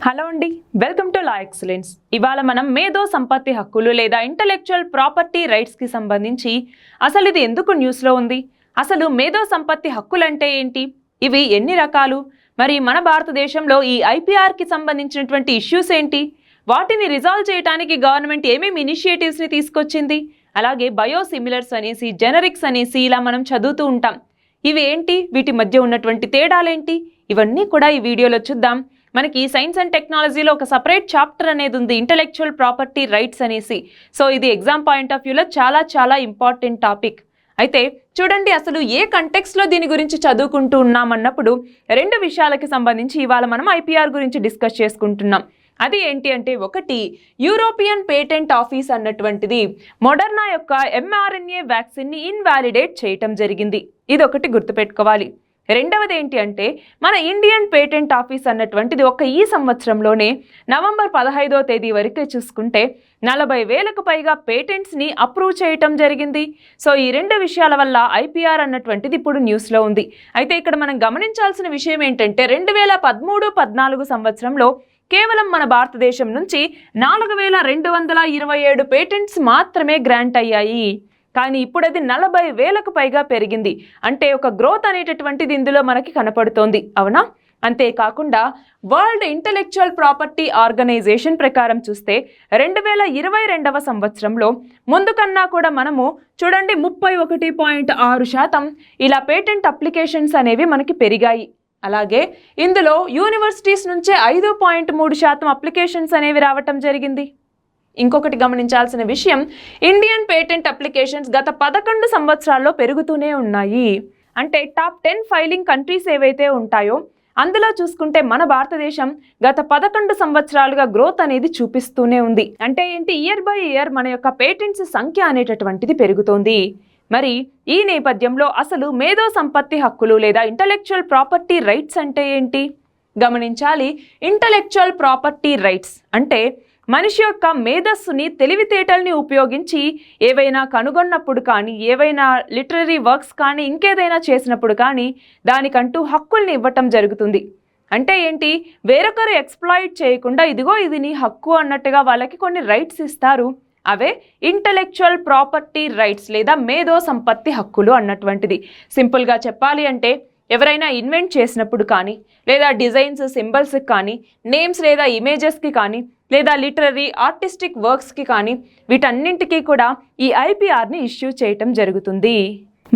Hello అండి, welcome to law excellence. ఇవాళ మనం మేధో సంపత్తి హక్కులు లేదా ఇంటలెక్చువల్ ప్రాపర్టీ రైట్స్కి సంబంధించి అసలు ఇది ఎందుకు న్యూస్లో ఉంది, అసలు మేధో సంపత్తి హక్కులు అంటే ఏంటి, ఇవి ఎన్ని రకాలు, మరి మన భారతదేశంలో ఈ ఐపీఆర్కి సంబంధించినటువంటి ఇష్యూస్ ఏంటి, వాటిని రిజాల్వ్ చేయడానికి గవర్నమెంట్ ఏమేమి ఇనిషియేటివ్స్ని తీసుకొచ్చింది, అలాగే బయోసిమిలర్స్ అనేసి జెనరిక్స్ అనేసి ఇలా మనం చదువుతూ ఉంటాం. ఇవి ఏంటి, వీటి మధ్య ఉన్నటువంటి తేడాలేంటి, ఇవన్నీ కూడా ఈ వీడియోలో చూద్దాం. మనకి సైన్స్ అండ్ టెక్నాలజీలో ఒక సపరేట్ చాప్టర్ అనేది ఉంది, ఇంటలెక్చువల్ ప్రాపర్టీ రైట్స్ అనేసి. సో ఇది ఎగ్జామ్ పాయింట్ ఆఫ్ వ్యూలో చాలా చాలా ఇంపార్టెంట్ టాపిక్. అయితే చూడండి, అసలు ఏ కంటెక్స్లో దీని గురించి చదువుకుంటూ ఉన్నామన్నప్పుడు రెండు విషయాలకి సంబంధించి ఇవాళ మనం ఐపీఆర్ గురించి డిస్కస్ చేసుకుంటున్నాం. అది ఏంటి అంటే, ఒకటి యూరోపియన్ పేటెంట్ ఆఫీస్ అన్నటువంటిది మోడర్నా యొక్క ఎంఆర్ఎన్ఏ వ్యాక్సిన్ని ఇన్వాలిడేట్ చేయటం జరిగింది. ఇది ఒకటి గుర్తుపెట్టుకోవాలి. రెండవది ఏంటి అంటే, మన ఇండియన్ పేటెంట్ ఆఫీస్ అన్నటువంటిది ఈ సంవత్సరంలోనే నవంబర్ 15వ తేదీ వరకు చూసుకుంటే 40,000కు పైగా పేటెంట్స్ని అప్రూవ్ చేయటం జరిగింది. సో ఈ రెండు విషయాల వల్ల ఐపీఆర్ అన్నటువంటిది ఇప్పుడు న్యూస్లో ఉంది. అయితే ఇక్కడ మనం గమనించాల్సిన విషయం ఏంటంటే, 2013-14 సంవత్సరంలో కేవలం మన భారతదేశం నుంచి 4,227 పేటెంట్స్ మాత్రమే గ్రాంట్ అయ్యాయి. కానీ ఇప్పుడు అది 40,000కు పైగా పెరిగింది. అంటే ఒక గ్రోత్ అనేటటువంటిది ఇందులో మనకి కనపడుతోంది, అవునా? అంతేకాకుండా వరల్డ్ ఇంటలెక్చువల్ ప్రాపర్టీ ఆర్గనైజేషన్ ప్రకారం చూస్తే 2022వ సంవత్సరంలో ముందు కన్నా కూడా మనము చూడండి 31.6% ఇలా పేటెంట్ అప్లికేషన్స్ అనేవి మనకి పెరిగాయి. అలాగే ఇందులో యూనివర్సిటీస్ నుంచే 5.3% అప్లికేషన్స్ అనేవి రావటం జరిగింది. ఇంకొకటి గమనించాల్సిన విషయం, ఇండియన్ పేటెంట్ అప్లికేషన్స్ గత 11 సంవత్సరాల్లో పెరుగుతూనే ఉన్నాయి. అంటే టాప్ 10 ఫైలింగ్ కంట్రీస్ ఏవైతే ఉంటాయో అందులో చూసుకుంటే మన భారతదేశం గత 11 సంవత్సరాలుగా గ్రోత్ అనేది చూపిస్తూనే ఉంది. అంటే ఏంటి, ఇయర్ బై ఇయర్ మన యొక్క పేటెంట్స్ సంఖ్య అనేటటువంటిది పెరుగుతోంది. మరి ఈ నేపథ్యంలో అసలు మేధో సంపత్తి హక్కులు లేదా ఇంటలెక్చువల్ ప్రాపర్టీ రైట్స్ అంటే ఏంటి గమనించాలి. ఇంటలెక్చువల్ ప్రాపర్టీ రైట్స్ అంటే మనిషి యొక్క మేధస్సుని, తెలివితేటల్ని ఉపయోగించి ఏవైనా కనుగొన్నప్పుడు కానీ, ఏవైనా లిటరరీ వర్క్స్ కానీ, ఇంకేదైనా చేసినప్పుడు కానీ దానికంటూ హక్కుల్ని ఇవ్వటం జరుగుతుంది. అంటే ఏంటి, వేరొకరు ఎక్స్ప్లాయిట్ చేయకుండా ఇదిగో ఇది నీ హక్కు అన్నట్టుగా వాళ్ళకి కొన్ని రైట్స్ ఇస్తారు. అవే ఇంటలెక్చువల్ ప్రాపర్టీ రైట్స్ లేదా మేధో సంపత్తి హక్కులు అన్నటువంటిది. సింపుల్గా చెప్పాలి అంటే, ఎవరైనా ఇన్వెంట్ చేసినప్పుడు కానీ, లేదా డిజైన్స్, సింబల్స్కి కానీ, నేమ్స్ లేదా ఇమేజెస్కి కానీ, లేదా లిటరరీ ఆర్టిస్టిక్ వర్క్స్కి కానీ, వీటన్నింటికీ కూడా ఈ ఐపీఆర్ని ఇష్యూ చేయటం జరుగుతుంది.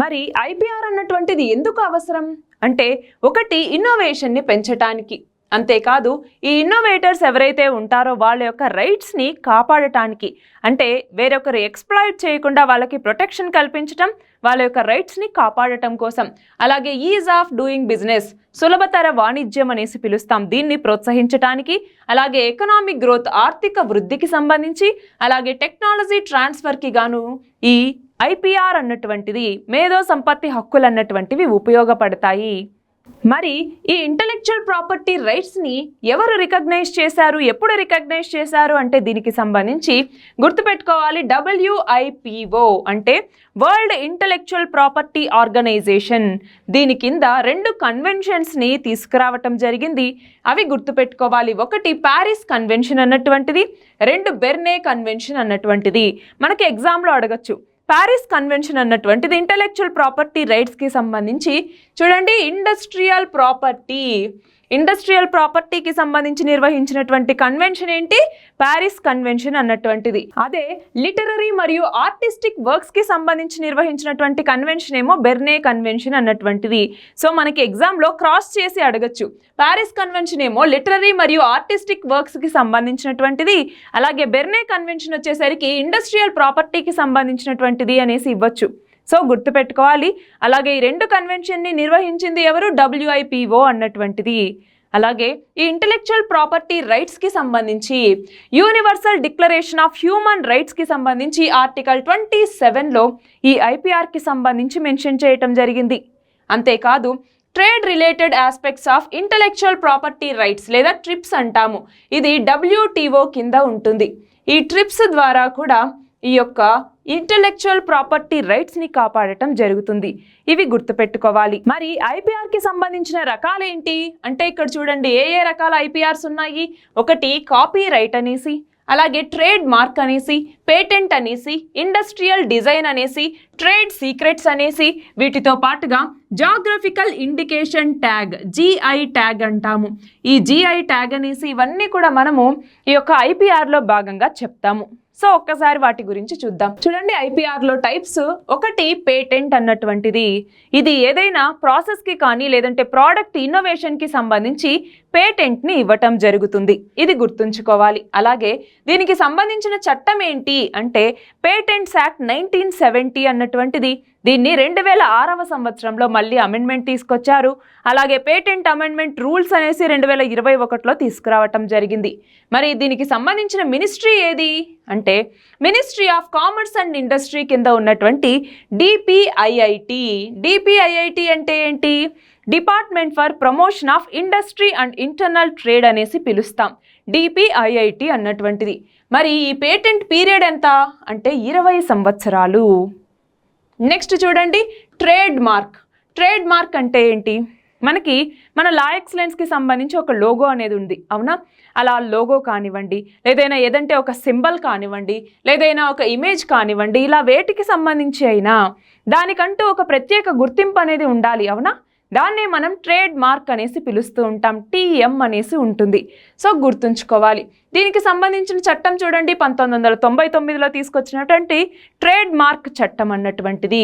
మరి ఐపీఆర్ అన్నటువంటిది ఎందుకు అవసరం అంటే, ఒకటి ఇన్నోవేషన్ని పెంచటానికి, అంతేకాదు ఈ ఇన్నోవేటర్స్ ఎవరైతే ఉంటారో వాళ్ళ యొక్క రైట్స్ని కాపాడటానికి, అంటే వేరొకరు ఎక్స్ప్లాయిట్ చేయకుండా వాళ్ళకి ప్రొటెక్షన్ కల్పించటం, వాళ్ళ యొక్క రైట్స్ని కాపాడటం కోసం. అలాగే ఈజ్ ఆఫ్ డూయింగ్ బిజినెస్, సులభతర వాణిజ్యం అనేసి పిలుస్తాం, దీన్ని ప్రోత్సహించడానికి, అలాగే ఎకనామిక్ గ్రోత్, ఆర్థిక వృద్ధికి సంబంధించి, అలాగే టెక్నాలజీ ట్రాన్స్ఫర్కి గాను ఈ ఐపీఆర్ అన్నటువంటిది, మేధో సంపత్తి హక్కులు అన్నటువంటివి ఉపయోగపడతాయి. మరి ఈ ఇంటలెక్చువల్ ప్రాపర్టీ రైట్స్ని ఎవరు రికగ్నైజ్ చేశారు, ఎప్పుడు రికగ్నైజ్ చేశారు అంటే దీనికి సంబంధించి గుర్తుపెట్టుకోవాలి. WIPO అంటే వరల్డ్ ఇంటలెక్చువల్ ప్రాపర్టీ ఆర్గనైజేషన్. దీని కింద 2 కన్వెన్షన్స్ని తీసుకురావటం జరిగింది. అవి గుర్తుపెట్టుకోవాలి. ఒకటి ప్యారిస్ కన్వెన్షన్ అన్నటువంటిది, 2 బెర్నే కన్వెన్షన్ అన్నటువంటిది. మనకి ఎగ్జామ్లో అడగచ్చు. ప్యారిస్ కన్వెన్షన్ అన్నటువంటిది ఇంటలెక్చువల్ ప్రాపర్టీ రైట్స్కి సంబంధించి చూడండి, ఇండస్ట్రియల్ ప్రాపర్టీకి సంబంధించి నిర్వహించినటువంటి కన్వెన్షన్ ఏంటి, ప్యారిస్ కన్వెన్షన్ అన్నటువంటిది. అదే లిటరరీ మరియు ఆర్టిస్టిక్ వర్క్స్కి సంబంధించి నిర్వహించినటువంటి కన్వెన్షన్ ఏమో బెర్నే కన్వెన్షన్ అన్నటువంటిది. సో మనకి ఎగ్జామ్లో క్రాస్ చేసి అడగచ్చు. ప్యారిస్ కన్వెన్షన్ ఏమో లిటరరీ మరియు ఆర్టిస్టిక్ వర్క్స్కి సంబంధించినటువంటిది, అలాగే బెర్నే కన్వెన్షన్ వచ్చేసరికి ఇండస్ట్రియల్ ప్రాపర్టీకి సంబంధించినటువంటిది అనేసి ఇవ్వచ్చు. సో గుర్తుపెట్టుకోవాలి. అలాగే ఈ 2 కన్వెన్షన్ని నిర్వహించింది ఎవరు, WIPO అన్నటువంటిది. అలాగే ఈ ఇంటలెక్చువల్ ప్రాపర్టీ రైట్స్కి సంబంధించి యూనివర్సల్ డిక్లరేషన్ ఆఫ్ హ్యూమన్ రైట్స్కి సంబంధించి ఆర్టికల్ 27లో ఈ ఐపీఆర్కి సంబంధించి మెన్షన్ చేయటం జరిగింది. అంతేకాదు trade related aspects of intellectual property rights లేదా ట్రిప్స్ అంటాము, ఇది WTO కింద ఉంటుంది. ఈ ట్రిప్స్ ద్వారా కూడా ఈ యొక్క ఇంటెలెక్చువల్ ప్రాపర్టీ రైట్స్ ని కాపాడటం జరుగుతుంది. ఇవి గుర్తుపెట్టుకోవాలి. మరి ఐపీఆర్ కి సంబంధించిన రకాలేంటి అంటే ఇక్కడ చూడండి ఏ రకాల ఐపీఆర్స్ ఉన్నాయి. ఒకటి కాపీ రైట్ అనేసి, అలాగే ట్రేడ్ మార్క్ అనేసి, పేటెంట్ అనేసి, ఇండస్ట్రియల్ డిజైన్ అనేసి, ట్రేడ్ సీక్రెట్స్ అనేసి, వీటితో పాటుగా geographical indication tag GI tag అంటాము. ఈ జిఐ ట్యాగ్ అనేసి ఇవన్నీ కూడా మనము ఈ యొక్క ఐపీఆర్లో భాగంగా చెప్తాము. సో ఒక్కసారి వాటి గురించి చూద్దాం. చూడండి ఐపీఆర్లో టైప్స్. ఒకటి పేటెంట్ అన్నటువంటిది. ఇది ఏదైనా ప్రాసెస్కి కానీ లేదంటే ప్రోడక్ట్ ఇన్నోవేషన్కి సంబంధించి పేటెంట్ని ఇవ్వటం జరుగుతుంది. ఇది గుర్తుంచుకోవాలి. అలాగే దీనికి సంబంధించిన చట్టం ఏంటి అంటే పేటెంట్స్ యాక్ట్ 1970 అన్నటువంటిది. దీన్ని 2006వ సంవత్సరంలో మళ్ళీ అమెండ్మెంట్ తీసుకొచ్చారు. అలాగే పేటెంట్ అమెండ్మెంట్ రూల్స్ అనేసి 2021లో తీసుకురావటం జరిగింది. మరి దీనికి సంబంధించిన మినిస్ట్రీ ఏది అంటే ministry of commerce and industry కింద ఉన్నటువంటి డిపిఐఐటి. డిపిఐఐటి అంటే ఏంటి? Department for promotion of industry and internal trade అనేసి పిలుస్తాం. డిపిఐఐటి అన్నటువంటిది. మరి ఈ పేటెంట్ పీరియడ్ ఎంత అంటే 20 సంవత్సరాలు. నెక్స్ట్ చూడండి ట్రేడ్ మార్క్. ట్రేడ్ మార్క్ అంటే ఏంటి? మనకి మన లా ఎక్సలెన్స్కి సంబంధించి ఒక లోగో అనేది ఉంది, అవునా? అలా లోగో కానివ్వండి, ఏదంటే ఒక సింబల్ కానివ్వండి, లేదైనా ఒక ఇమేజ్ కానివ్వండి, ఇలా వేటికి సంబంధించి అయినా దానికంటూ ఒక ప్రత్యేక గుర్తింపు అనేది ఉండాలి, అవునా? దాన్నే మనం ట్రేడ్ మార్క్ అనేసి పిలుస్తూ ఉంటాం. టీఎం అనేసి ఉంటుంది. సో గుర్తుంచుకోవాలి. దీనికి సంబంధించిన చట్టం చూడండి 1999లో తీసుకొచ్చినటువంటి ట్రేడ్ మార్క్ చట్టం అన్నటువంటిది.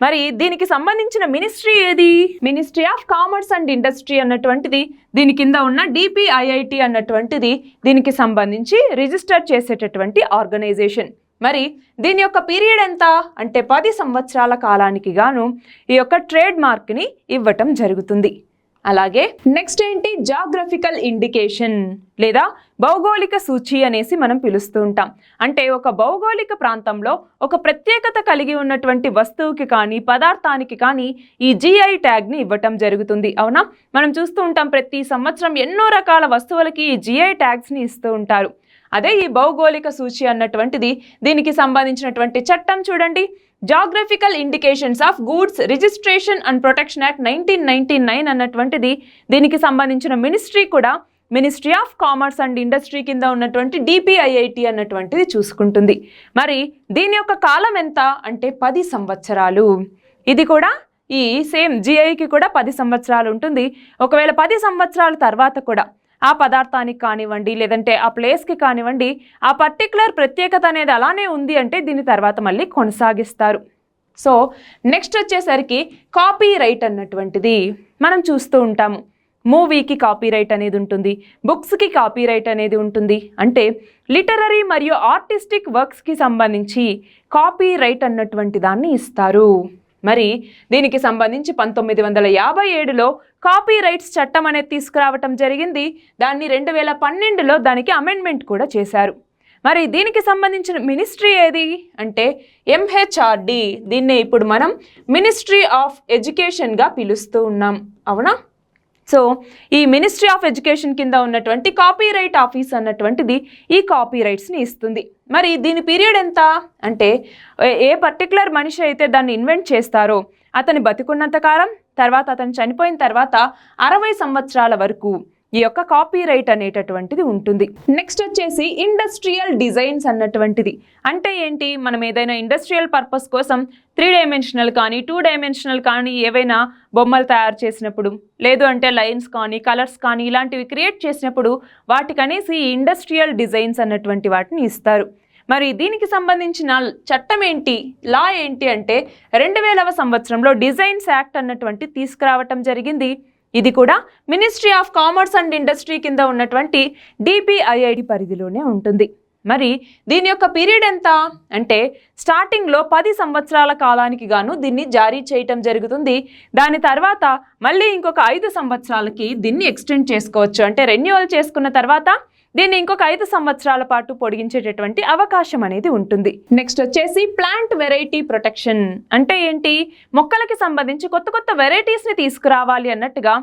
మరి దీనికి సంబంధించిన మినిస్ట్రీ ఏది? Ministry of commerce and industry అన్నటువంటిది. దీని కింద ఉన్న డిపిఐఐటి అన్నటువంటిది దీనికి సంబంధించి రిజిస్టర్ చేసేటటువంటి ఆర్గనైజేషన్. మరి దీని యొక్క పీరియడ్ ఎంత అంటే 10 సంవత్సరాల కాలానికి గాను ఈ యొక్క ట్రేడ్ మార్క్ని ఇవ్వటం జరుగుతుంది. అలాగే నెక్స్ట్ ఏంటి? జాగ్రఫికల్ ఇండికేషన్ లేదా భౌగోళిక సూచి అనేసి మనం పిలుస్తూ ఉంటాం. అంటే ఒక భౌగోళిక ప్రాంతంలో ఒక ప్రత్యేకత కలిగి ఉన్నటువంటి వస్తువుకి కానీ పదార్థానికి కానీ ఈ జిఐ ట్యాగ్ని ఇవ్వటం జరుగుతుంది, అవునా? మనం చూస్తూ ఉంటాం ప్రతి సంవత్సరం ఎన్నో రకాల వస్తువులకి ఈ జిఐ ట్యాగ్స్ని ఇస్తూ ఉంటారు. అదే ఈ భౌగోళిక సూచి అన్నటువంటిది. దీనికి సంబంధించినటువంటి చట్టం చూడండి geographical indications of goods registration and protection act 1999 అన్నటువంటిది. దీనికి సంబంధించిన మినిస్ట్రీ కూడా ministry of commerce and industry కింద ఉన్నటువంటి డిపిఐఐటి అన్నటువంటిది చూసుకుంటుంది. మరి దీని యొక్క కాలం ఎంత అంటే 10 సంవత్సరాలు. ఇది కూడా ఈ సేమ్ జిఐకి కూడా 10 సంవత్సరాలు ఉంటుంది. ఒకవేళ 10 సంవత్సరాల తర్వాత కూడా ఆ పదార్థానికి కానివ్వండి లేదంటే ఆ ప్లేస్కి కానివ్వండి ఆ పర్టికులర్ ప్రత్యేకత అనేది అలానే ఉంది అంటే దీని తర్వాత మళ్ళీ కొనసాగిస్తారు. సో నెక్స్ట్ వచ్చేసరికి కాపీ రైట్ అన్నటువంటిది మనం చూస్తూ ఉంటాము. మూవీకి కాపీ రైట్ అనేది ఉంటుంది, బుక్స్కి కాపీ రైట్ అనేది ఉంటుంది. అంటే లిటరరీ మరియు ఆర్టిస్టిక్ వర్క్స్కి సంబంధించి కాపీ రైట్ అన్నటువంటి దాన్ని ఇస్తారు. మరి దీనికి సంబంధించి 1957లో కాపీ రైట్స్ చట్టం అనేది తీసుకురావటం జరిగింది. దాన్ని 2012లో దానికి అమెండ్మెంట్ కూడా చేశారు. మరి దీనికి సంబంధించిన మినిస్ట్రీ ఏది అంటే ఎంహెచ్ఆర్డి. దీన్నే ఇప్పుడు మనం మినిస్ట్రీ ఆఫ్ ఎడ్యుకేషన్గా పిలుస్తూ ఉన్నాం, అవునా? సో ఈ మినిస్ట్రీ ఆఫ్ ఎడ్యుకేషన్ కింద ఉన్నటువంటి కాపీ రైట్ ఆఫీస్ అన్నటువంటిది ఈ కాపీ రైట్స్ని ఇస్తుంది. మరి దీని పీరియడ్ ఎంత అంటే ఏ పర్టికులర్ మనిషి అయితే దాన్ని ఇన్వెంట్ చేస్తారో అతని బతికున్నంత కాలం, తర్వాత అతను చనిపోయిన తర్వాత 60 సంవత్సరాల వరకు ఈ యొక్క కాపీ రైట్ అనేటటువంటిది ఉంటుంది. నెక్స్ట్ వచ్చేసి ఇండస్ట్రియల్ డిజైన్స్ అన్నటువంటిది. అంటే ఏంటి? మనం ఏదైనా ఇండస్ట్రియల్ పర్పస్ కోసం 3 డైమెన్షనల్ కానీ 2 డైమెన్షనల్ కానీ ఏవైనా బొమ్మలు తయారు చేసినప్పుడు, లేదు అంటే లైన్స్ కానీ కలర్స్ కానీ ఇలాంటివి క్రియేట్ చేసినప్పుడు వాటికనేసి ఇండస్ట్రియల్ డిజైన్స్ అన్నటువంటి వాటిని ఇస్తారు. మరి దీనికి సంబంధించిన చట్టం ఏంటి, లా ఏంటి అంటే 2000వ సంవత్సరంలో డిజైన్స్ యాక్ట్ అన్నటువంటి తీసుకురావటం జరిగింది. ఇది కూడా ministry of commerce and industry కింద ఉన్నటువంటి డిపిఐఐటి పరిధిలోనే ఉంటుంది. మరి దీని యొక్క పీరియడ్ ఎంత అంటే స్టార్టింగ్లో 10 సంవత్సరాల కాలానికి గాను దీన్ని జారీ చేయటం జరుగుతుంది. దాని తర్వాత మళ్ళీ ఇంకొక 5 సంవత్సరాలకి దీన్ని ఎక్స్టెండ్ చేసుకోవచ్చు. అంటే రెన్యువల్ చేసుకున్న తర్వాత దీన్ని ఇంకొక 5 సంవత్సరాల పాటు పొడిగించేటటువంటి అవకాశం అనేది ఉంటుంది. నెక్స్ట్ వచ్చేసి ప్లాంట్ వెరైటీ ప్రొటెక్షన్. అంటే ఏంటి? మొక్కలకి సంబంధించి కొత్త కొత్త వెరైటీస్ని తీసుకురావాలి అన్నట్టుగా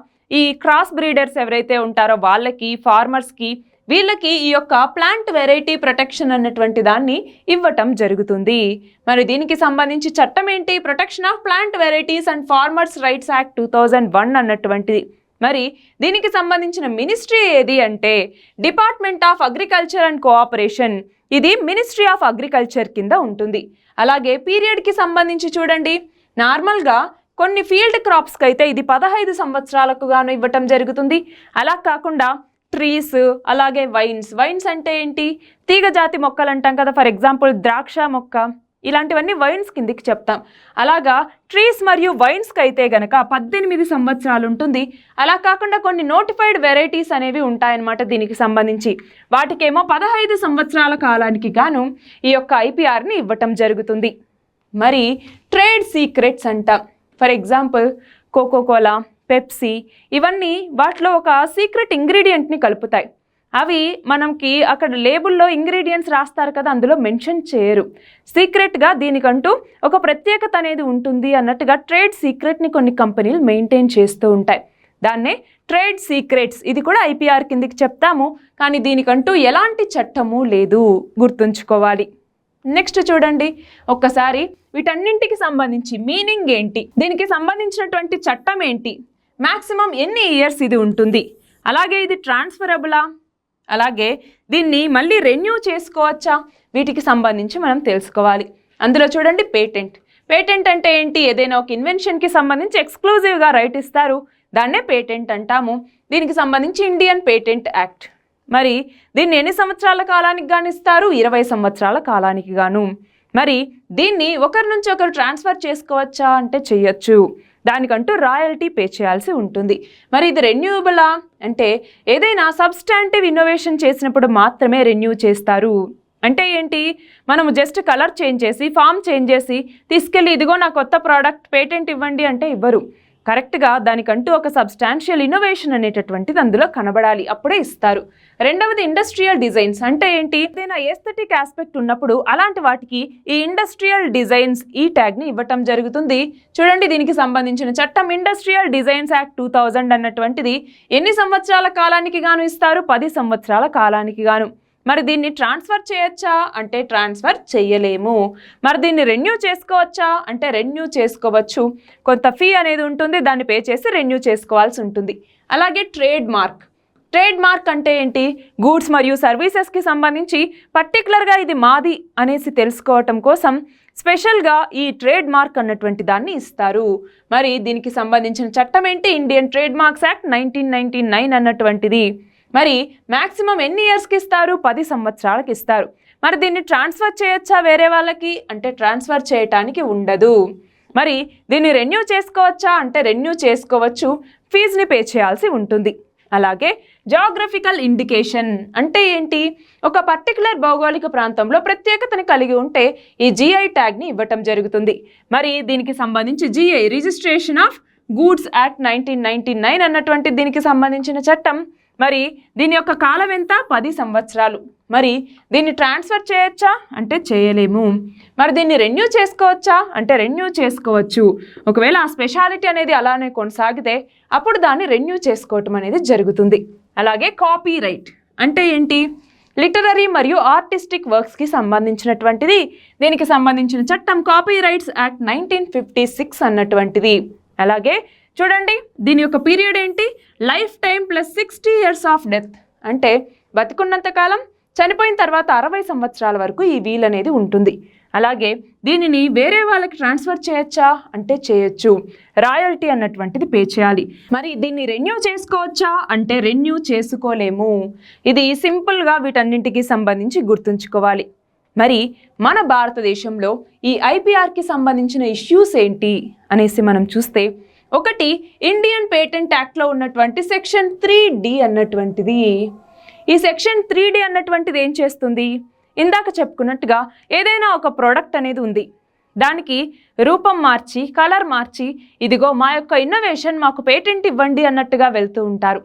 ఈ క్రాస్ బ్రీడర్స్ ఎవరైతే ఉంటారో వాళ్ళకి, ఫార్మర్స్కి వీళ్ళకి ఈ యొక్క ప్లాంట్ వెరైటీ ప్రొటెక్షన్ అన్నటువంటి దాన్ని ఇవ్వటం జరుగుతుంది. మరి దీనికి సంబంధించి చట్టం ఏంటి? Protection of plant varieties and farmers rights act 2001 అన్నటువంటిది. మరి దీనికి సంబంధించిన మినిస్ట్రీ ఏది అంటే department of agriculture and cooperation. ఇది మినిస్ట్రీ ఆఫ్ అగ్రికల్చర్ కింద ఉంటుంది. అలాగే పీరియడ్కి సంబంధించి చూడండి, నార్మల్గా కొన్ని ఫీల్డ్ క్రాప్స్కి అయితే ఇది 15 సంవత్సరాలకు గాను ఇవ్వటం జరుగుతుంది. అలా కాకుండా ట్రీస్, అలాగే వైన్స్ అంటే ఏంటి? తీగ జాతి మొక్కలు అంటాం కదా, ఫర్ ఎగ్జాంపుల్ ద్రాక్ష మొక్క, ఇలాంటివన్నీ వైన్స్ కిందికి చెప్తాం. అలాగా ట్రీస్ మరియు వైన్స్కి అయితే గనక 18 సంవత్సరాలు ఉంటుంది. అలా కాకుండా కొన్ని నోటిఫైడ్ వెరైటీస్ అనేవి ఉంటాయన్నమాట దీనికి సంబంధించి. వాటికేమో 15 సంవత్సరాల కాలానికి గాను ఈ యొక్క ఐపీఆర్ని ఇవ్వటం జరుగుతుంది. మరి ట్రేడ్ సీక్రెట్స్ అంటాం. ఫర్ ఎగ్జాంపుల్ కోకోకోలా, పెప్సీ, ఇవన్నీ వాటిలో ఒక సీక్రెట్ ఇంగ్రీడియంట్ని కలుపుతాయి. అవి మనకి అక్కడ లేబుల్లో ఇంగ్రీడియంట్స్ రాస్తారు కదా, అందులో మెన్షన్ చేయరు. సీక్రెట్గా దీనికంటూ ఒక ప్రత్యేకత అనేది ఉంటుంది అన్నట్టుగా ట్రేడ్ సీక్రెట్ని కొన్ని కంపెనీలు మెయింటైన్ చేస్తూ ఉంటాయి. దాన్నే ట్రేడ్ సీక్రెట్స్. ఇది కూడా ఐపీఆర్ కిందికి చెప్తాము, కానీ దీనికంటూ ఎలాంటి చట్టము లేదు, గుర్తుంచుకోవాలి. నెక్స్ట్ చూడండి, ఒక్కసారి వీటన్నింటికి సంబంధించి మీనింగ్ ఏంటి, దీనికి సంబంధించినటువంటి చట్టం ఏంటి, మ్యాక్సిమం ఎన్ని ఇయర్స్ ఇది ఉంటుంది, అలాగే ఇది ట్రాన్స్ఫరబులా, అలాగే దీన్ని మళ్ళీ రెన్యూ చేసుకోవచ్చా, వీటికి సంబంధించి మనం తెలుసుకోవాలి. అందులో చూడండి పేటెంట్ అంటే ఏంటి? ఏదైనా ఒక ఇన్వెన్షన్కి సంబంధించి ఎక్స్క్లూజివ్గా రైట్ ఇస్తారు, దాన్నే పేటెంట్ అంటాము. దీనికి సంబంధించి ఇండియన్ పేటెంట్ యాక్ట్. మరి దీన్ని ఎన్ని సంవత్సరాల కాలానికి గాను ఇస్తారు? 20 సంవత్సరాల కాలానికి గాను. మరి దీన్ని ఒకరి నుంచి ఒకరు ట్రాన్స్ఫర్ చేసుకోవచ్చా అంటే చెయ్యొచ్చు. దానికంటూ రాయల్టీ పే చేయాల్సి ఉంటుంది. మరి ఇది రెన్యూవబులా అంటే ఏదైనా సబ్స్టాంటివ్ ఇన్నోవేషన్ చేసినప్పుడు మాత్రమే రెన్యూ చేస్తారు. అంటే ఏంటి? మనము జస్ట్ కలర్ చేంజ్ చేసి, ఫామ్ చేంజ్ చేసి తీసుకెళ్ళి ఇదిగో నా కొత్త ప్రోడక్ట్ పేటెంట్ ఇవ్వండి అంటే ఇవ్వరు. కరెక్ట్గా దానికంటూ ఒక సబ్స్టాన్షియల్ ఇన్నోవేషన్ అనేటటువంటిది అందులో కనబడాలి, అప్పుడే ఇస్తారు. రెండవది ఇండస్ట్రియల్ డిజైన్స్. అంటే ఏంటి? ఏదైనా ఏస్థెటిక్ ఆస్పెక్ట్ ఉన్నప్పుడు అలాంటి వాటికి ఈ ఇండస్ట్రియల్ డిజైన్స్ ఈ ట్యాగ్ని ఇవ్వటం జరుగుతుంది. చూడండి, దీనికి సంబంధించిన చట్టం ఇండస్ట్రియల్ డిజైన్స్ యాక్ట్ 2000 అన్నటువంటిది ఎన్ని సంవత్సరాల కాలానికి గాను ఇస్తారు? 10 సంవత్సరాల కాలానికి గాను. మరి దీన్ని ట్రాన్స్ఫర్ చేయొచ్చా అంటే ట్రాన్స్ఫర్ చేయలేము. మరి దీన్ని రెన్యూ చేసుకోవచ్చా అంటే రెన్యూ చేసుకోవచ్చు. కొంత ఫీ అనేది ఉంటుంది, దాన్ని పే చేసి రెన్యూ చేసుకోవాల్సి ఉంటుంది. అలాగే ట్రేడ్ మార్క్ అంటే ఏంటి? గూడ్స్ మరియు సర్వీసెస్కి సంబంధించి పర్టికులర్గా ఇది మాది అనేసి తెలుసుకోవటం కోసం స్పెషల్గా ఈ ట్రేడ్ మార్క్ అన్నటువంటి దాన్ని ఇస్తారు. మరి దీనికి సంబంధించిన చట్టం ఏంటి? ఇండియన్ ట్రేడ్ మార్క్స్ యాక్ట్ 1999 అన్నటువంటిది. మరి మ్యాక్సిమం ఎన్ని ఇయర్స్కి ఇస్తారు? 10 సంవత్సరాలకి ఇస్తారు. మరి దీన్ని ట్రాన్స్ఫర్ చేయొచ్చా వేరే వాళ్ళకి అంటే ట్రాన్స్ఫర్ చేయటానికి ఉండదు. మరి దీన్ని రెన్యూ చేసుకోవచ్చా అంటే రెన్యూ చేసుకోవచ్చు, ఫీజుని పే చేయాల్సి ఉంటుంది. అలాగే జాగ్రఫికల్ ఇండికేషన్ అంటే ఏంటి? ఒక పర్టికులర్ భౌగోళిక ప్రాంతంలో ప్రత్యేకతని కలిగి ఉంటే ఈ జిఐ ట్యాగ్ని ఇవ్వటం జరుగుతుంది. మరి దీనికి సంబంధించి GI registration of goods act 1999 అన్నటువంటి దీనికి సంబంధించిన చట్టం. మరి దీని యొక్క కాలం ఎంత? 10 సంవత్సరాలు. మరి దీన్ని ట్రాన్స్ఫర్ చేయొచ్చా అంటే చేయలేము. మరి దీన్ని రెన్యూ చేసుకోవచ్చా అంటే రెన్యూ చేసుకోవచ్చు. ఒకవేళ ఆ స్పెషాలిటీ అనేది అలానే కొనసాగితే అప్పుడు దాన్ని రెన్యూ చేసుకోవటం అనేది జరుగుతుంది. అలాగే కాపీరైట్ అంటే ఏంటి? లిటరరీ మరియు ఆర్టిస్టిక్ వర్క్స్కి సంబంధించినటువంటిది. దీనికి సంబంధించిన చట్టం కాపీరైట్స్ యాక్ట్ 1956 అన్నటువంటిది. అలాగే చూడండి, దీని యొక్క పీరియడ్ ఏంటి? Life time plus 60 years of death. అంటే బతికున్నంత కాలం, చనిపోయిన తర్వాత 60 సంవత్సరాల వరకు ఈ వీల్ అనేది ఉంటుంది. అలాగే దీనిని వేరే వాళ్ళకి ట్రాన్స్ఫర్ చేయొచ్చా అంటే చేయొచ్చు, రాయల్టీ అన్నటువంటిది పే చేయాలి. మరి దీన్ని రెన్యూ చేసుకోవచ్చా అంటే రెన్యూ చేసుకోలేము. ఇది సింపుల్గా వీటన్నింటికి సంబంధించి గుర్తుంచుకోవాలి. మరి మన భారతదేశంలో ఈ ఐపీఆర్కి సంబంధించిన ఇష్యూస్ ఏంటి అనేసి మనం చూస్తే, ఒకటి ఇండియన్ పేటెంట్ యాక్ట్లో ఉన్నటువంటి సెక్షన్ 3D అన్నటువంటిది. ఈ సెక్షన్ 3D అన్నటువంటిది ఏం చేస్తుంది? ఇందాక చెప్పుకున్నట్టుగా ఏదైనా ఒక ప్రోడక్ట్ అనేది ఉంది, దానికి రూపం మార్చి, కలర్ మార్చి, ఇదిగో మా యొక్క ఇన్నోవేషన్ మాకు పేటెంట్ ఇవ్వండి అన్నట్టుగా వెళ్తూ ఉంటారు.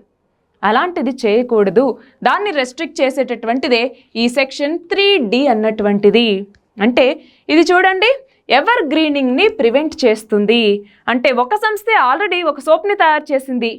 అలాంటిది చేయకూడదు. దాన్ని రెస్ట్రిక్ట్ చేసేటటువంటిదే ఈ సెక్షన్ 3D అన్నటువంటిది. అంటే ఇది చూడండి, ఎవర్ గ్రీనింగ్ని ప్రివెంట్ చేస్తుంది. అంటే ఒక సంస్థ ఆల్రెడీ ఒక సోప్ని తయారు చేసింది,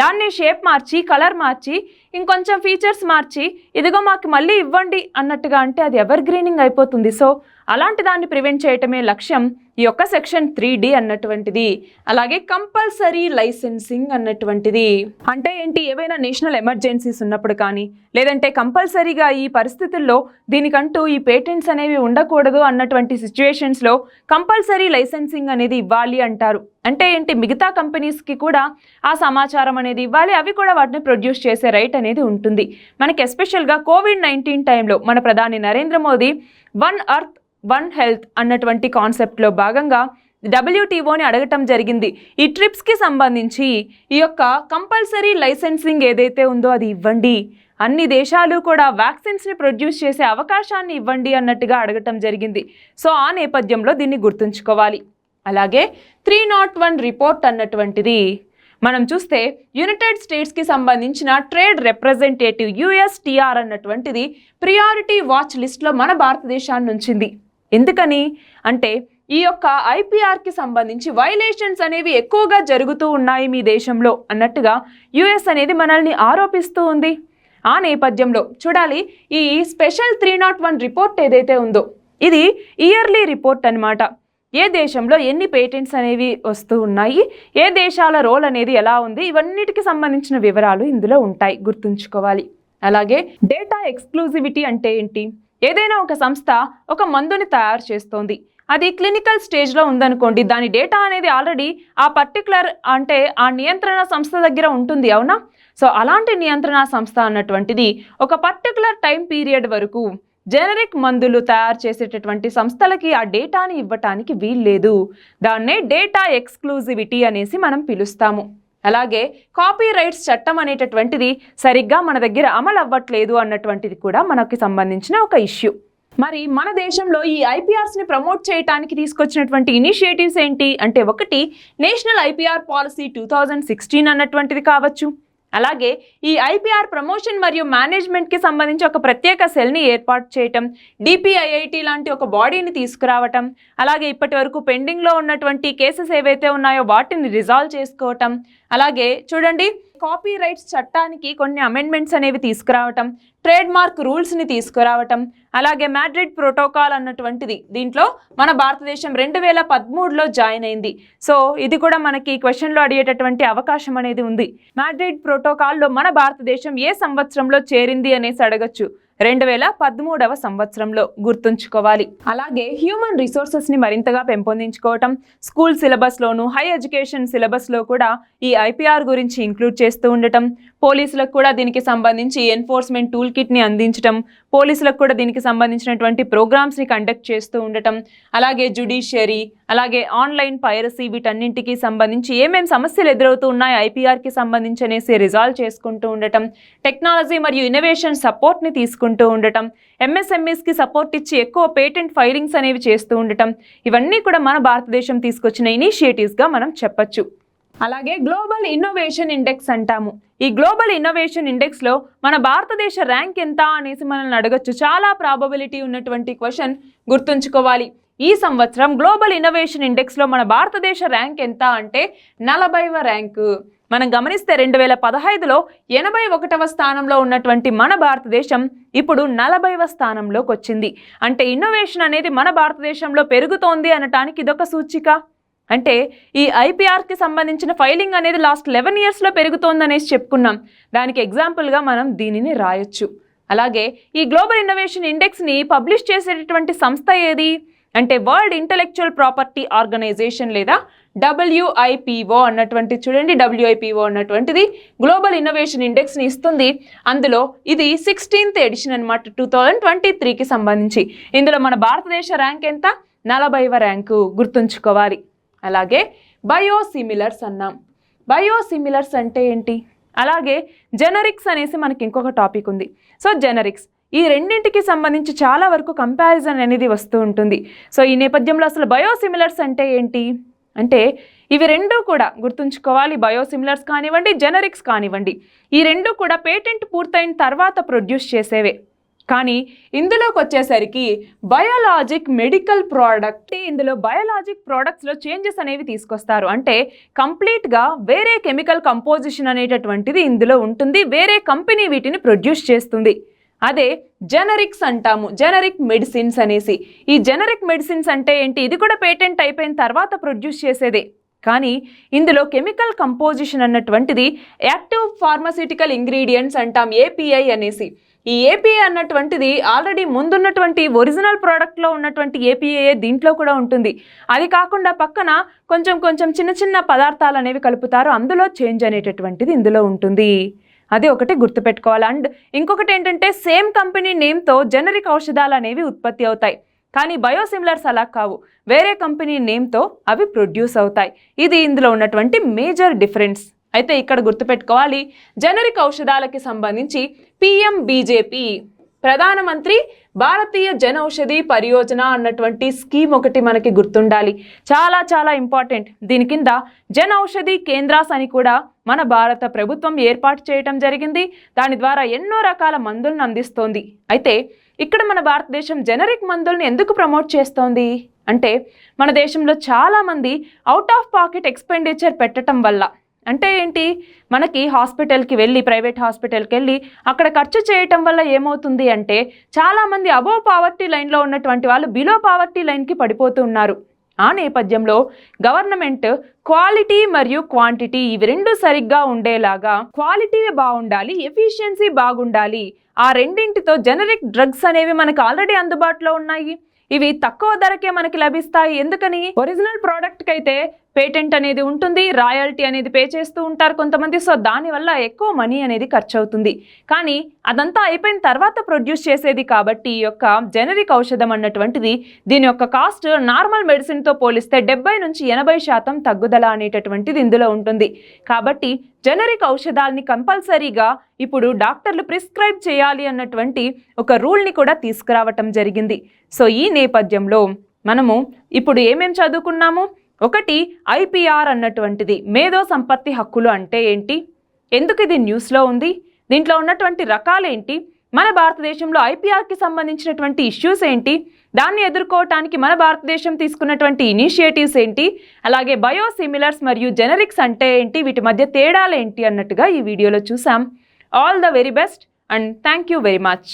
దాన్ని షేప్ మార్చి, కలర్ మార్చి ఇంకొంచెం ఫీచర్స్ మార్చి ఇదిగో మాకు మళ్ళీ ఇవ్వండి అన్నట్టుగా అంటే అది ఎవర్ గ్రీనింగ్ అయిపోతుంది. సో అలాంటి దాన్ని ప్రివెంట్ చేయటమే లక్ష్యం ఈ యొక్క సెక్షన్ 3D అన్నటువంటిది. అలాగే కంపల్సరీ లైసెన్సింగ్ అన్నటువంటిది అంటే ఏంటి, ఏవైనా నేషనల్ ఎమర్జెన్సీస్ ఉన్నప్పుడు కానీ లేదంటే కంపల్సరీగా ఈ పరిస్థితుల్లో దీనికంటూ ఈ పేటెంట్స్ అనేవి ఉండకూడదు అన్నటువంటి సిచ్యువేషన్స్లో కంపల్సరీ లైసెన్సింగ్ అనేది ఇవ్వాలి అంటారు. అంటే ఏంటి, మిగతా కంపెనీస్కి కూడా ఆ సమాచారం అనేది ఇవ్వాలి, అవి కూడా వాటిని ప్రొడ్యూస్ చేసే రైట్ అనేది ఉంటుంది. మనకి ఎస్పెషల్గా కోవిడ్-19 టైంలో మన ప్రధాని Narendra Modi one earth one health అన్నటువంటి కాన్సెప్ట్లో భాగంగా WTOని అడగటం జరిగింది. ఈ ట్రిప్స్కి సంబంధించి ఈ యొక్క కంపల్సరీ లైసెన్సింగ్ ఏదైతే ఉందో అది ఇవ్వండి, అన్ని దేశాలు కూడా వ్యాక్సిన్స్ని ప్రొడ్యూస్ చేసే అవకాశాన్ని ఇవ్వండి అన్నట్టుగా అడగటం జరిగింది. సో ఆ నేపథ్యంలో దీన్ని గుర్తుంచుకోవాలి. అలాగే 301 రిపోర్ట్ అన్నటువంటిది మనం చూస్తే యునైటెడ్ స్టేట్స్కి సంబంధించిన ట్రేడ్ రిప్రజెంటేటివ్ USTR అన్నటువంటిది ప్రియారిటీ వాచ్ లిస్ట్లో మన భారతదేశాన్ని ఉంచింది. ఎందుకని అంటే ఈ యొక్క IPRకి సంబంధించి వైలేషన్స్ అనేవి ఎక్కువగా జరుగుతూ ఉన్నాయి మీ దేశంలో అన్నట్టుగా US అనేది మనల్ని ఆరోపిస్తూ ఉంది. ఆ నేపథ్యంలో చూడాలి, ఈ స్పెషల్ 301 రిపోర్ట్ ఏదైతే ఉందో ఇది ఇయర్లీ రిపోర్ట్ అన్నమాట. ఏ దేశంలో ఎన్ని పేటెంట్స్ అనేవి వస్తూ ఉన్నాయి, ఏ దేశాల రోల్ అనేది ఎలా ఉంది, ఇవన్నిటికి సంబంధించిన వివరాలు ఇందులో ఉంటాయి, గుర్తుంచుకోవాలి. అలాగే డేటా ఎక్స్క్లూజివిటీ అంటే ఏంటి, ఏదైనా ఒక సంస్థ ఒక మందుని తయారు చేస్తోంది, అది క్లినికల్ స్టేజ్లో ఉందనుకోండి, దాని డేటా అనేది ఆల్రెడీ ఆ పర్టికులర్ అంటే ఆ నియంత్రణ సంస్థ దగ్గర ఉంటుంది, అవునా? సో అలాంటి నియంత్రణ సంస్థ అన్నటువంటిది ఒక పర్టికులర్ టైం పీరియడ్ వరకు జెనరిక్ మందులు తయారు చేసేటటువంటి సంస్థలకి ఆ డేటాని ఇవ్వటానికి వీల్లేదు. దాన్నే డేటా ఎక్స్క్లూజివిటీ అనేసి మనం పిలుస్తాము. అలాగే కాపీ రైట్స్ చట్టం అనేటటువంటిది సరిగ్గా మన దగ్గర అమలు అవ్వట్లేదు అన్నటువంటిది కూడా మనకి సంబంధించిన ఒక ఇష్యూ. మరి మన దేశంలో ఈ IPRస్ని ప్రమోట్ చేయడానికి తీసుకొచ్చినటువంటి ఇనిషియేటివ్స్ ఏంటి అంటే, ఒకటి నేషనల్ IPR పాలసీ 2016 అన్నటువంటిది కావచ్చు. అలాగే ఈ IPR ప్రమోషన్ మరియు మేనేజ్మెంట్కి సంబంధించి ఒక ప్రత్యేక సెల్ని ఏర్పాటు చేయటం, DPIIT లాంటి ఒక బాడీని తీసుకురావటం, అలాగే ఇప్పటి వరకు పెండింగ్లో ఉన్నటువంటి కేసెస్ ఏవైతే ఉన్నాయో వాటిని రిజాల్వ్ చేసుకోవటం, అలాగే చూడండి కాపీ రైట్స్ చట్టానికి కొన్ని అమెండ్మెంట్స్ అనేవి తీసుకురావటం, ట్రేడ్ మార్క్ రూల్స్ని తీసుకురావటం, అలాగే మాడ్రిడ్ ప్రోటోకాల్ అన్నటువంటిది దీంట్లో మన భారతదేశం 2013లో జాయిన్ అయింది. సో ఇది కూడా మనకి క్వశ్చన్లో అడిగేటటువంటి అవకాశం అనేది ఉంది. మాడ్రిడ్ ప్రోటోకాల్లో మన భారతదేశం ఏ సంవత్సరంలో చేరింది అనేసి అడగచ్చు, 2013వ సంవత్సరంలో, గుర్తుంచుకోవాలి. అలాగే హ్యూమన్ రిసోర్సెస్ని మరింతగా పెంపొందించుకోవటం, స్కూల్ సిలబస్లోను హై ఎడ్యుకేషన్ సిలబస్లో కూడా ఈ IPR గురించి ఇంక్లూడ్ చేస్తూ ఉండటం, పోలీసులకు కూడా దీనికి సంబంధించి ఎన్ఫోర్స్మెంట్ టూల్ కిట్ని అందించడం, పోలీసులకు కూడా దీనికి సంబంధించినటువంటి ప్రోగ్రామ్స్ని కండక్ట్ చేస్తూ ఉండటం, అలాగే జ్యుడిషియరీ, అలాగే ఆన్లైన్ పైరసీ, వీటన్నింటికి సంబంధించి ఏమేమి సమస్యలు ఎదురవుతూ ఉన్నాయి IPRకి సంబంధించి అనేసి రిజాల్వ్ చేసుకుంటూ ఉండటం, టెక్నాలజీ మరియు ఇన్నోవేషన్ సపోర్ట్ని తీసుకుంటూ ఉండటం, MSMEస్కి సపోర్ట్ ఇచ్చి ఎక్కువ పేటెంట్ ఫైలింగ్స్ అనేవి చేస్తూ ఉండటం, ఇవన్నీ కూడా మన భారతదేశం తీసుకొచ్చిన ఇనిషియేటివ్స్గా మనం చెప్పచ్చు. అలాగే గ్లోబల్ ఇన్నోవేషన్ ఇండెక్స్ అంటాము. ఈ గ్లోబల్ ఇన్నోవేషన్ ఇండెక్స్లో మన భారతదేశ ర్యాంక్ ఎంత అనేసి మనల్ని అడగచ్చు. చాలా ప్రాబబిలిటీ ఉన్నటువంటి క్వశ్చన్, గుర్తుంచుకోవాలి. ఈ సంవత్సరం గ్లోబల్ ఇన్నోవేషన్ ఇండెక్స్లో మన భారతదేశ ర్యాంక్ ఎంత అంటే 40వ ర్యాంకు. మనం గమనిస్తే 2015లో 81వ స్థానంలో ఉన్నటువంటి మన భారతదేశం ఇప్పుడు 40వ స్థానంలోకి వచ్చింది. అంటే ఇన్నోవేషన్ అనేది మన భారతదేశంలో పెరుగుతోంది అనటానికి ఇదొక సూచిక. అంటే ఈ IPRకి సంబంధించిన ఫైలింగ్ అనేది లాస్ట్ 11 ఇయర్స్లో పెరుగుతోందనేసి చెప్పుకున్నాం. దానికి ఎగ్జాంపుల్గా మనం దీనిని రాయొచ్చు. అలాగే ఈ గ్లోబల్ ఇన్నోవేషన్ ఇండెక్స్ని పబ్లిష్ చేసేటటువంటి సంస్థ ఏది అంటే వరల్డ్ ఇంటెలెక్చువల్ ప్రాపర్టీ ఆర్గనైజేషన్ లేదా WIPO అన్నటువంటి, చూడండి WIPO అన్నటువంటిది గ్లోబల్ ఇన్నోవేషన్ ఇండెక్స్ని ఇస్తుంది. అందులో ఇది 16th ఎడిషన్ అనమాట, 2023కి సంబంధించి. ఇందులో మన భారతదేశ ర్యాంక్ ఎంత, 40వ ర్యాంకు, గుర్తుంచుకోవాలి. అలాగే బయోసిమిలర్స్ అన్నాం. బయోసిమిలర్స్ అంటే ఏంటి, అలాగే జెనరిక్స్ అనేసి మనకి ఇంకొక టాపిక్ ఉంది. సో జెనరిక్స్, ఈ రెండింటికి సంబంధించి చాలా వరకు కంపారిజన్ అనేది వస్తూ ఉంటుంది. సో ఈ నేపథ్యంలో అసలు బయోసిమిలర్స్ అంటే ఏంటి అంటే, ఇవి రెండూ కూడా గుర్తుంచుకోవాలి. బయోసిమిలర్స్ కానివ్వండి, జెనరిక్స్ కానివ్వండి, ఈ రెండు కూడా పేటెంట్ పూర్తయిన తర్వాత ప్రొడ్యూస్ చేసేవే. కానీ ఇందులోకి వచ్చేసరికి బయోలాజిక్ మెడికల్ ప్రోడక్ట్, ఇందులో బయోలాజిక్ ప్రోడక్ట్స్లో చేంజెస్ అనేవి తీసుకొస్తారు. అంటే కంప్లీట్గా వేరే కెమికల్ కంపోజిషన్ అనేటటువంటిది ఇందులో ఉంటుంది, వేరే కంపెనీ వీటిని ప్రొడ్యూస్ చేస్తుంది. అదే జెనరిక్స్ అంటాము, జెనరిక్ మెడిసిన్స్ అనేసి. ఈ జెనరిక్ మెడిసిన్స్ అంటే ఏంటి? ఇది కూడా పేటెంట్ అయిపోయిన తర్వాత ప్రొడ్యూస్ చేసేదే. కానీ ఇందులో కెమికల్ కంపోజిషన్ అన్నటువంటిది యాక్టివ్ ఫార్మాసిటికల్ ఇంగ్రీడియంట్స్ అంటాం, ఏపీఐ అనేసి. ఈ ఏపీఐ అన్నటువంటిది ఆల్రెడీ ముందున్నటువంటి ఒరిజినల్ ప్రోడక్ట్లో ఉన్నటువంటి ఏపీఐ దీంట్లో కూడా ఉంటుంది. అది కాకుండా పక్కన కొంచెం చిన్న చిన్న పదార్థాలు అనేవి కలుపుతారు, అందులో చేంజ్ అనేటటువంటిది ఇందులో ఉంటుంది. అది ఒకటి గుర్తుపెట్టుకోవాలి. అండ్ ఇంకొకటి ఏంటంటే సేమ్ కంపెనీ నేమ్తో జెనరిక్ ఔషధాలు అనేవి ఉత్పత్తి అవుతాయి. కానీ బయోసిమిలర్స్ అలా కావు, వేరే కంపెనీ నేమ్తో అవి ప్రొడ్యూస్ అవుతాయి. ఇది ఇందులో ఉన్నటువంటి మేజర్ డిఫరెన్స్. అయితే ఇక్కడ గుర్తుపెట్టుకోవాలి, జెనరిక్ ఔషధాలకి సంబంధించి పిఎంబీజేపీ, ప్రధానమంత్రి భారతీయ జన ఔషధి పరియోజన అన్నటువంటి స్కీమ్ ఒకటి మనకి గుర్తుండాలి, చాలా చాలా ఇంపార్టెంట్. దీని కింద జన ఔషధి కేంద్రాస్ అని కూడా మన భారత ప్రభుత్వం ఏర్పాటు చేయటం జరిగింది. దాని ద్వారా ఎన్నో రకాల మందులను అందిస్తోంది. అయితే ఇక్కడ మన భారతదేశం జెనరిక్ మందులను ఎందుకు ప్రమోట్ చేస్తోంది అంటే, మన దేశంలో చాలామంది అవుట్ ఆఫ్ పాకెట్ ఎక్స్పెండిచర్ పెట్టడం వల్ల. అంటే ఏంటి, మనకి హాస్పిటల్కి వెళ్ళి, ప్రైవేట్ హాస్పిటల్కి వెళ్ళి అక్కడ ఖర్చు చేయటం వల్ల ఏమవుతుంది అంటే, చాలామంది అబోవ్ పావర్టీ లైన్లో ఉన్నటువంటి వాళ్ళు బిలో పావర్టీ లైన్కి పడిపోతూ ఉన్నారు. ఆ నేపథ్యంలో గవర్నమెంట్ క్వాలిటీ మరియు క్వాంటిటీ ఇవి రెండు సరిగ్గా ఉండేలాగా, క్వాలిటీ బాగుండాలి, ఎఫిషియన్సీ బాగుండాలి, ఆ రెండింటితో జెనరిక్ డ్రగ్స్ అనేవి మనకు ఆల్రెడీ అందుబాటులో ఉన్నాయి. ఇవి తక్కువ ధరకే మనకి లభిస్తాయి. ఎందుకని? ఒరిజినల్ ప్రోడక్ట్కి అయితే పేటెంట్ అనేది ఉంటుంది, రాయల్టీ అనేది పే చేస్తూ ఉంటారు కొంతమంది. సో దానివల్ల ఎక్కువ మనీ అనేది ఖర్చు అవుతుంది. కానీ అదంతా అయిపోయిన తర్వాత ప్రొడ్యూస్ చేసేది కాబట్టి ఈ యొక్క జెనరిక్ ఔషధం అన్నటువంటిది దీని యొక్క కాస్ట్ నార్మల్ మెడిసిన్తో పోలిస్తే 70 నుంచి 80% తగ్గుదల అనేటటువంటిది ఇందులో ఉంటుంది. కాబట్టి జెనరిక్ ఔషధాలని కంపల్సరీగా ఇప్పుడు డాక్టర్లు ప్రిస్క్రైబ్ చేయాలి అన్నటువంటి ఒక రూల్ని కూడా తీసుకురావటం జరిగింది. సో ఈ నేపథ్యంలో మనము ఇప్పుడు ఏమేం చదువుకున్నాము? ఒకటి, ఐపీఆర్ అన్నటువంటిది మేధో సంపత్తి హక్కులు అంటే ఏంటి, ఎందుకు ఇది న్యూస్లో ఉంది, దీంట్లో ఉన్నటువంటి రకాలేంటి, మన భారతదేశంలో ఐపీఆర్కి సంబంధించినటువంటి ఇష్యూస్ ఏంటి, దాన్ని ఎదుర్కోవటానికి మన భారతదేశం తీసుకున్నటువంటి ఇనిషియేటివ్స్ ఏంటి, అలాగే బయోసిమిలర్స్ మరియు జెనరిక్స్ అంటే ఏంటి, వీటి మధ్య తేడాలు ఏంటి అన్నట్టుగా ఈ వీడియోలో చూసాం. All the very best and thank you very much.